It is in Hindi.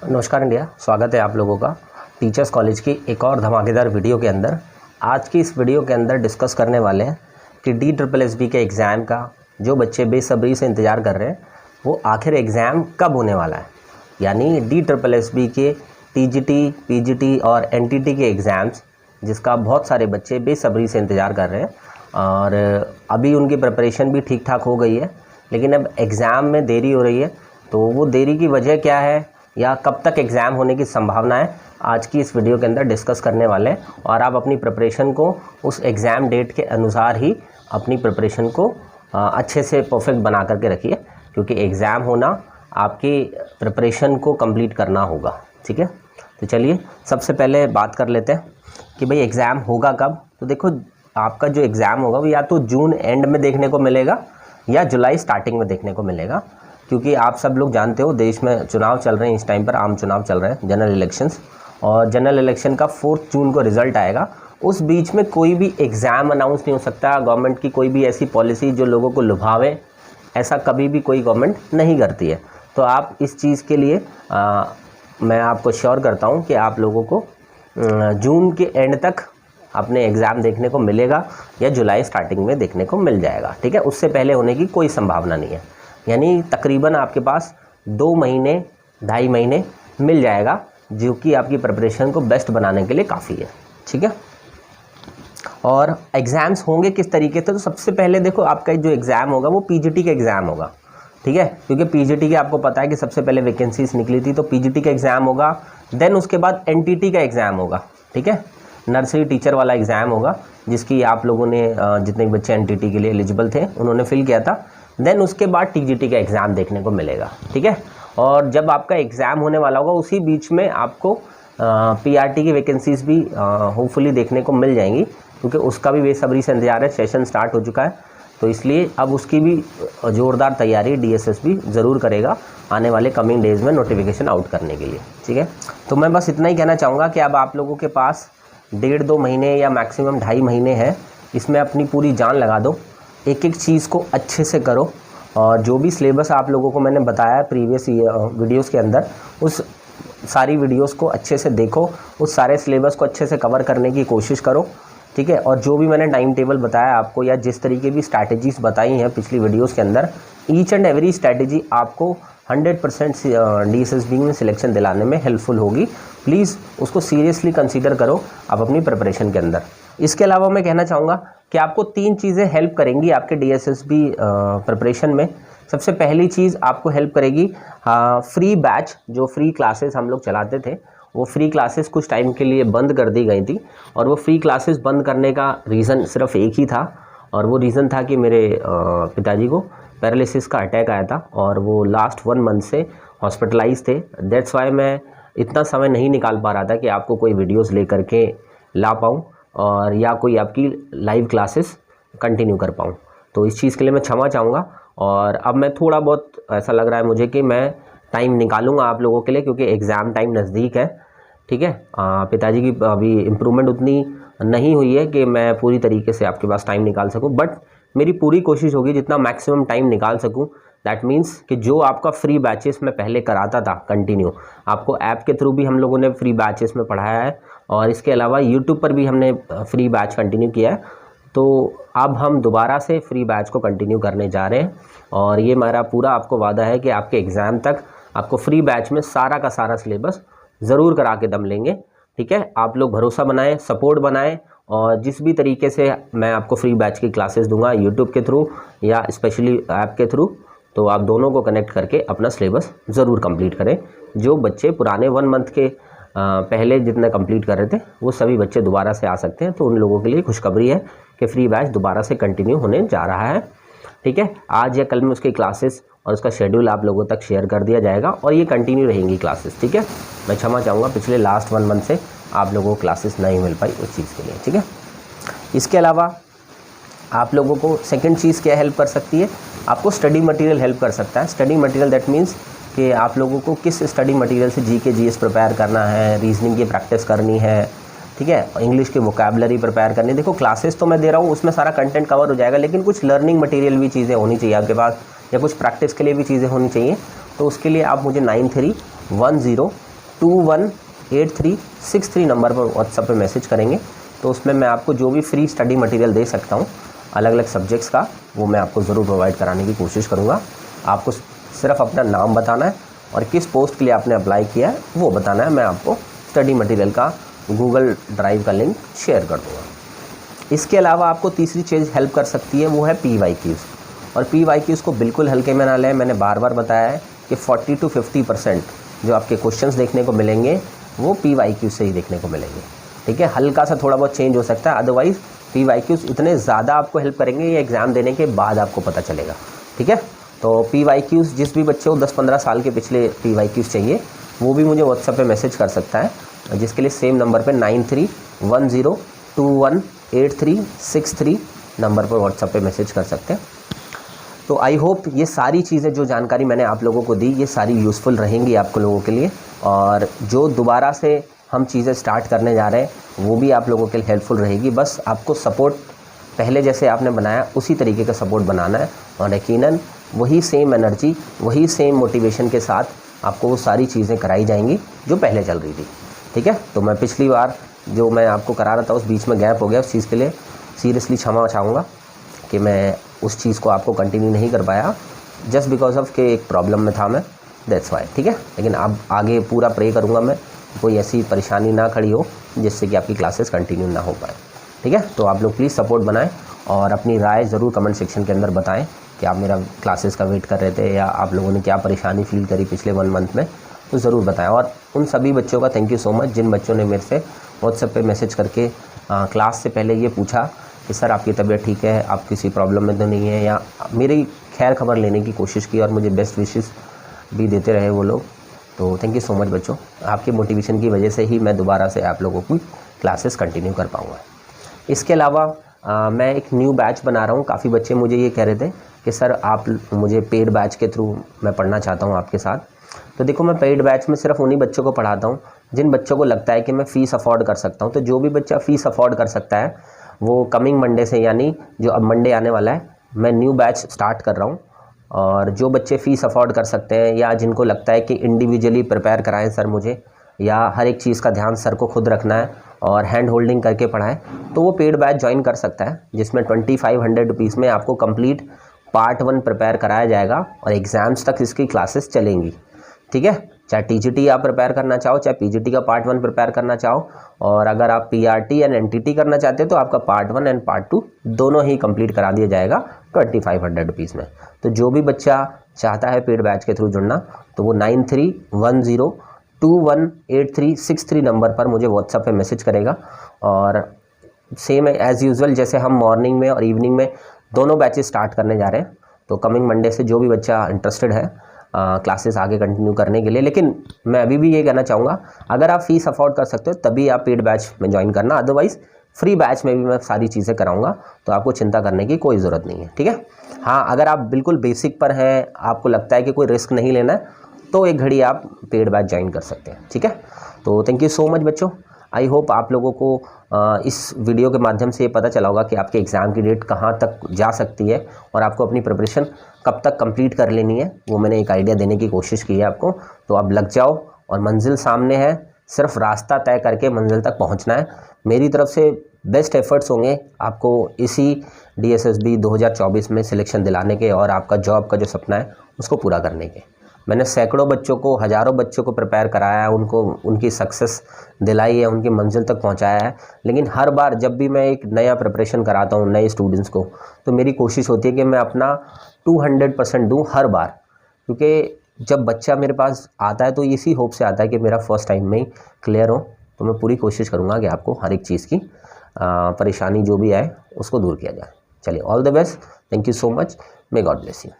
नमस्कार इंडिया, स्वागत है आप लोगों का टीचर्स कॉलेज की एक और धमाकेदार वीडियो के अंदर। आज की इस वीडियो के अंदर डिस्कस करने वाले हैं कि DSSB के एग्ज़ाम का जो बच्चे बेसब्री से इंतज़ार कर रहे हैं वो आखिर एग्ज़ाम कब होने वाला है। यानी DSSB के TGT, PGT और NTT के एग्ज़ाम्स जिसका बहुत सारे बच्चे बेसब्री से इंतज़ार कर रहे हैं और अभी उनकी प्रिपरेशन भी ठीक ठाक हो गई है, लेकिन अब एग्ज़ाम में देरी हो रही है। तो वो देरी की वजह क्या है या कब तक एग्ज़ाम होने की संभावना है, आज की इस वीडियो के अंदर डिस्कस करने वाले हैं। और आप अपनी प्रिपरेशन को उस एग्ज़ाम डेट के अनुसार ही अपनी प्रिपरेशन को अच्छे से परफेक्ट बना करके रखिए, क्योंकि एग्ज़ाम होना आपकी प्रिपरेशन को कंप्लीट करना होगा। ठीक है, तो चलिए सबसे पहले बात कर लेते हैं कि भाई एग्ज़ाम होगा कब। तो देखो, आपका जो एग्ज़ाम होगा वो या तो जून एंड में देखने को मिलेगा या जुलाई स्टार्टिंग में देखने को मिलेगा, क्योंकि आप सब लोग जानते हो देश में चुनाव चल रहे हैं। इस टाइम पर आम चुनाव चल रहे हैं, जनरल इलेक्शंस, और जनरल इलेक्शन का 4 जून को रिज़ल्ट आएगा। उस बीच में कोई भी एग्ज़ाम अनाउंस नहीं हो सकता। गवर्नमेंट की कोई भी ऐसी पॉलिसी जो लोगों को लुभावे, ऐसा कभी भी कोई गवर्नमेंट नहीं करती है। तो आप इस चीज़ के लिए मैं आपको श्योर करता हूँ कि आप लोगों को जून के एंड तक अपने एग्ज़ाम देखने को मिलेगा या जुलाई स्टार्टिंग में देखने को मिल जाएगा। ठीक है, उससे पहले होने की कोई संभावना नहीं है। यानी तकरीबन आपके पास 2 महीने 2.5 महीने मिल जाएगा, जो कि आपकी प्रिपरेशन को बेस्ट बनाने के लिए काफ़ी है। ठीक है, और एग्ज़ाम्स होंगे किस तरीके से। तो सबसे पहले देखो, आपका जो एग्ज़ाम होगा वो PGT का एग्ज़ाम होगा। ठीक है, क्योंकि PGT के आपको पता है कि सबसे पहले वैकेंसीज निकली थी, तो PGT का एग्ज़ाम होगा। देन उसके बाद NTT का एग्ज़ाम होगा। ठीक है, नर्सरी टीचर वाला एग्ज़ाम होगा, जिसकी आप लोगों ने जितने बच्चे NTT के लिए एलिजिबल थे उन्होंने फिल किया था। देन उसके बाद TGT का एग्ज़ाम देखने को मिलेगा। ठीक है, और जब आपका एग्ज़ाम होने वाला होगा उसी बीच में आपको PRT की वैकेंसीज़ भी होपफुली देखने को मिल जाएंगी, क्योंकि उसका भी बेसब्री से इंतजार है। सेशन स्टार्ट हो चुका है, तो इसलिए अब उसकी भी ज़ोरदार तैयारी DSSB ज़रूर करेगा आने वाले कमिंग डेज़ में नोटिफिकेशन आउट करने के लिए। ठीक है, तो मैं बस इतना ही कहना चाहूँगा कि अब आप लोगों के पास 1.5-2 महीने या मैक्सिमम 2.5 महीने हैं, इसमें अपनी पूरी जान लगा दो, एक एक चीज़ को अच्छे से करो। और जो भी सिलेबस आप लोगों को मैंने बताया प्रीवियस वीडियोस के अंदर, उस सारी वीडियोस को अच्छे से देखो, उस सारे सिलेबस को अच्छे से कवर करने की कोशिश करो। ठीक है, और जो भी मैंने टाइम टेबल बताया आपको या जिस तरीके की स्ट्रैटेजीज़ बताई हैं पिछली वीडियोस के अंदर, ईच एंड एवरी स्ट्रैटेजी आपको 100% DSSB में सिलेक्शन दिलाने में हेल्पफुल होगी। प्लीज़ उसको सीरियसली कंसीडर करो आप अपनी प्रिपरेशन के अंदर। इसके अलावा मैं कहना चाहूँगा कि आपको 3 चीज़ें हेल्प करेंगी आपके DSSB प्रिपरेशन में। सबसे पहली चीज़ आपको हेल्प करेगी फ्री बैच। जो फ्री क्लासेस हम लोग चलाते थे, वो फ्री क्लासेस कुछ टाइम के लिए बंद कर दी गई थी, और वो फ्री क्लासेस बंद करने का रीज़न सिर्फ एक ही था, और वो रीज़न था कि मेरे पिताजी को पैरालिसिस का अटैक आया था और वो लास्ट 1 मंथ से हॉस्पिटलाइज थे। दैट्स वाई मैं इतना समय नहीं निकाल पा रहा था कि आपको कोई वीडियोज़ ले करके ला पाऊँ और या कोई आपकी लाइव क्लासेस कंटिन्यू कर पाऊँ। तो इस चीज़ के लिए मैं क्षमा चाहूँगा, और अब मैं थोड़ा बहुत ऐसा लग रहा है मुझे कि मैं टाइम निकालूंगा आप लोगों के लिए, क्योंकि एग्ज़ाम टाइम नज़दीक है। ठीक है, पिताजी की अभी इम्प्रूवमेंट उतनी नहीं हुई है कि मैं पूरी तरीके से आपके पास टाइम निकाल सकूँ, बट मेरी पूरी कोशिश होगी जितना मैक्सिमम टाइम निकाल सकूँ। दैट मीन्स कि जो आपका फ्री बैचेस मैं पहले कराता था कंटिन्यू, आपको ऐप के थ्रू भी हम लोगों ने फ्री बैचेस में पढ़ाया है, और इसके अलावा यूट्यूब पर भी हमने फ्री बैच कंटिन्यू किया है। तो अब हम दोबारा से फ्री बैच को कंटिन्यू करने जा रहे हैं, और ये मेरा पूरा आपको वादा है कि आपके एग्ज़ाम तक आपको फ्री बैच में सारा का सारा सिलेबस ज़रूर करा के दम लेंगे। ठीक है, आप लोग भरोसा बनाएं, सपोर्ट बनाएं, और जिस भी तरीके से मैं आपको फ्री बैच की क्लासेस दूंगा यूट्यूब के थ्रू या स्पेशली ऐप के थ्रू, तो आप दोनों को कनेक्ट करके अपना सिलेबस ज़रूर कंप्लीट करें। जो बच्चे पुराने 1 मंथ के पहले जितना कंप्लीट कर रहे थे, वो सभी बच्चे दोबारा से आ सकते हैं। तो उन लोगों के लिए खुशखबरी है कि फ्री बैच दोबारा से कंटिन्यू होने जा रहा है। ठीक है, आज या कल में उसकी क्लासेस और उसका शेड्यूल आप लोगों तक शेयर कर दिया जाएगा, और ये कंटिन्यू रहेंगी क्लासेस। ठीक है, मैं क्षमा चाहूँगा पिछले लास्ट 1 मंथ से आप लोगों को क्लासेस नहीं मिल पाई उस चीज़ के लिए। ठीक है, इसके अलावा आप लोगों को सेकंड चीज़ क्या हेल्प कर सकती है, आपको स्टडी मटेरियल हेल्प कर सकता है। स्टडी मटेरियल दैट मीन्स कि आप लोगों को किस स्टडी मटेरियल से GK GS प्रिपेयर करना है, रीजनिंग की प्रैक्टिस करनी है। ठीक है, इंग्लिश की वोकैबुलरी प्रिपेयर करनी है। देखो, क्लासेस तो मैं दे रहा हूँ, उसमें सारा कंटेंट कवर हो जाएगा, लेकिन कुछ लर्निंग मटेरियल भी चीज़ें होनी चाहिए आपके पास, या कुछ प्रैक्टिस के लिए भी चीज़ें होनी चाहिए। तो उसके लिए आप मुझे 9310 218363 नंबर पर व्हाट्सएप पे मैसेज करेंगे तो उसमें मैं आपको जो भी फ्री स्टडी मटेरियल दे सकता हूँ अलग अलग सब्जेक्ट्स का, वो मैं आपको ज़रूर प्रोवाइड कराने की कोशिश करूँगा। आपको सिर्फ अपना नाम बताना है और किस पोस्ट के लिए आपने अप्लाई किया है वो बताना है। मैं आपको स्टडी मटेरियल का गूगल ड्राइव का लिंक शेयर कर दूँगा। इसके अलावा आपको तीसरी चीज़ हेल्प कर सकती है, वो है PYQs। और PYQs को बिल्कुल हल्के में ना लें। मैंने बार बार बताया है कि 40 to 50% जो आपके क्वेश्चंस देखने को मिलेंगे वो PYQ से ही देखने को मिलेंगे, ठीक है। हल्का सा थोड़ा बहुत चेंज हो सकता है, अदरवाइज़ PYQs इतने ज़्यादा आपको हेल्प करेंगे, ये एग्ज़ाम देने के बाद आपको पता चलेगा, ठीक है। तो PYQs जिस भी बच्चे को 10-15 साल के पिछले PYQs चाहिए वो भी मुझे व्हाट्सएप पे मैसेज कर सकता है, जिसके लिए सेम नंबर पे 9310218363 नंबर पर व्हाट्सएप पे मैसेज कर सकते हैं। तो आई होप ये सारी चीज़ें जो जानकारी मैंने आप लोगों को दी ये सारी यूज़फुल रहेंगी आप लोगों के लिए, और जो दोबारा से हम चीज़ें स्टार्ट करने जा रहे हैं वो भी आप लोगों के लिए हेल्पफुल रहेगी। बस आपको सपोर्ट पहले जैसे आपने बनाया उसी तरीके का सपोर्ट बनाना है, और यकीनन वही सेम एनर्जी वही सेम मोटिवेशन के साथ आपको वो सारी चीज़ें कराई जाएंगी जो पहले चल रही थी, ठीक है। तो मैं पिछली बार जो मैं आपको करा रहा था उस बीच में गैप हो गया, उस चीज़ के लिए सीरियसली क्षमा चाहूँगा कि मैं उस चीज़ को आपको कंटिन्यू नहीं कर पाया, जस्ट बिकॉज ऑफ के एक प्रॉब्लम में था मैं, दैट्स वाई, ठीक है। लेकिन अब आगे पूरा प्रे करूँगा मैं कोई ऐसी परेशानी ना खड़ी हो जिससे कि आपकी क्लासेस कंटिन्यू ना हो पाए, ठीक है। तो आप लोग प्लीज़ सपोर्ट बनाएं और अपनी राय ज़रूर कमेंट सेक्शन के अंदर बताएं कि आप मेरा क्लासेस का वेट कर रहे थे या आप लोगों ने क्या परेशानी फील करी पिछले 1 मंथ में, तो ज़रूर बताएं। और उन सभी बच्चों का थैंक यू सो मच जिन बच्चों ने मेरे से व्हाट्सएप पे मैसेज करके क्लास से पहले ये पूछा कि सर आपकी तबीयत ठीक है, आप किसी प्रॉब्लम में तो नहीं है, या मेरी खैर खबर लेने की कोशिश की और मुझे बेस्ट विशेस भी देते रहे वो लोग। तो थैंक यू सो मच बच्चों, आपके मोटिवेशन की वजह से ही मैं दोबारा से आप लोगों की क्लासेस कंटिन्यू कर पाऊँगा। इसके अलावा मैं एक न्यू बैच बना रहा हूँ। काफ़ी बच्चे मुझे ये कह रहे थे कि सर आप मुझे पेड बैच के थ्रू मैं पढ़ना चाहता हूँ आपके साथ। तो देखो मैं पेड बैच में सिर्फ उन्हीं बच्चों को पढ़ाता हूँ जिन बच्चों को लगता है कि मैं फ़ीस अफोर्ड कर सकता हूँ। तो जो भी बच्चा फ़ीस अफोर्ड कर सकता है वो कमिंग मंडे से, यानी जो अब मंडे आने वाला है, मैं न्यू बैच स्टार्ट कर रहा हूँ। और जो बच्चे फ़ीस अफोर्ड कर सकते हैं या जिनको लगता है कि इंडिविजुअली प्रिपेयर कराएं सर मुझे, या हर एक चीज़ का ध्यान सर को खुद रखना है और हैंड होल्डिंग करके पढ़ाएं, तो वो पेड बैच ज्वाइन कर सकता है, जिसमें 2500 रुपीज़ में आपको कंप्लीट पार्ट 1 प्रिपेयर कराया जाएगा और एग्ज़ाम्स तक इसकी क्लासेस चलेंगी, ठीक है। चाहे TGT आप प्रिपेयर करना चाहो, चाहे PGT का पार्ट 1 प्रिपेयर करना चाहो, और अगर आप PRT एंड NTT करना चाहते हो तो आपका पार्ट 1 एंड पार्ट 2 दोनों ही कंप्लीट करा दिया जाएगा 2500 रुपीज़ में। तो जो भी बच्चा चाहता है पेड बैच के थ्रू जुड़ना तो वो 9310218363 नंबर पर मुझे व्हाट्सएप पे मैसेज करेगा। और सेम एज़ यूजुअल जैसे हम मॉर्निंग में और इवनिंग में दोनों बैचेस स्टार्ट करने जा रहे हैं, तो कमिंग मंडे से जो भी बच्चा इंटरेस्टेड है क्लासेस आगे कंटिन्यू करने के लिए, लेकिन मैं अभी भी ये कहना चाहूँगा अगर आप फ़ीस अफोर्ड कर सकते हो तभी आप पेड बैच में ज्वाइन करना, अदरवाइज़ फ्री बैच में भी मैं सारी चीज़ें कराऊंगा, तो आपको चिंता करने की कोई ज़रूरत नहीं है, ठीक है। हाँ, अगर आप बिल्कुल बेसिक पर हैं, आपको लगता है कि कोई रिस्क नहीं लेना है, तो एक घड़ी आप पेड बैच ज्वाइन कर सकते हैं, ठीक है। तो थैंक यू सो मच बच्चों। आई होप आप लोगों को इस वीडियो के माध्यम से ये पता चला होगा कि आपके एग्ज़ाम की डेट कहाँ तक जा सकती है और आपको अपनी प्रिपरेशन कब तक कंप्लीट कर लेनी है, वो मैंने एक आइडिया देने की कोशिश की है आपको। तो अब लग जाओ और मंजिल सामने है, सिर्फ रास्ता तय करके मंजिल तक पहुंचना है। मेरी तरफ से बेस्ट एफर्ट्स होंगे आपको इसी DSSB 2024 में सिलेक्शन दिलाने के और आपका जॉब का जो सपना है उसको पूरा करने के। मैंने सैकड़ों बच्चों को, हज़ारों बच्चों को प्रिपेयर कराया है, उनको उनकी सक्सेस दिलाई है, उनकी मंजिल तक पहुंचाया है। लेकिन हर बार जब भी मैं एक नया प्रिपरेशन कराता हूं नए स्टूडेंट्स को, तो मेरी कोशिश होती है कि मैं अपना 200% दूं हर बार, क्योंकि जब बच्चा मेरे पास आता है तो इसी होप से आता है कि मेरा फर्स्ट टाइम में ही क्लियर हो। तो मैं पूरी कोशिश करूँगा कि आपको हर एक चीज़ की परेशानी जो भी आए उसको दूर किया जाए। चलिए, all the best, thank you so much, may God bless you.